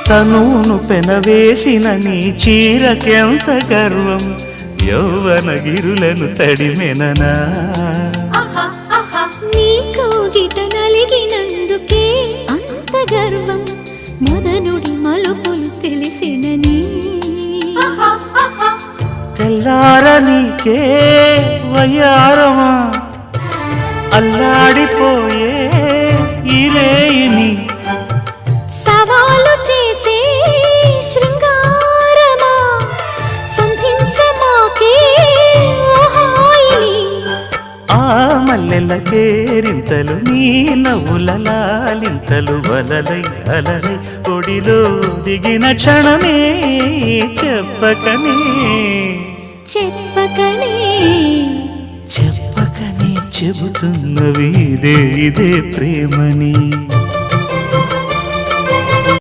తనువును పెనవేసిన నీ చీరకెంత గర్వం, యౌవన గిరులను తడిమెననా. నీ కోగిట నలిగినందుకే అంత గర్వం, మదనుడి మలుపులు తెలిసినని. తెల్లార నీకే వయ్యారమా, అల్లాడిపోయే ఇరేయిని. సవాలు చేసే శృంగారమా, సంధించమాకే ఓహాయిని. ఆ మల్లెల కేరింతలు నీ నవ్వుల లాలింతలు వలలై అలలై ఒడిలో దిగిన క్షణమే చెప్పకనే చెప్పకనే చెప్పకనే చెబుతున్నవి ఇదే ఇదే ప్రేమని.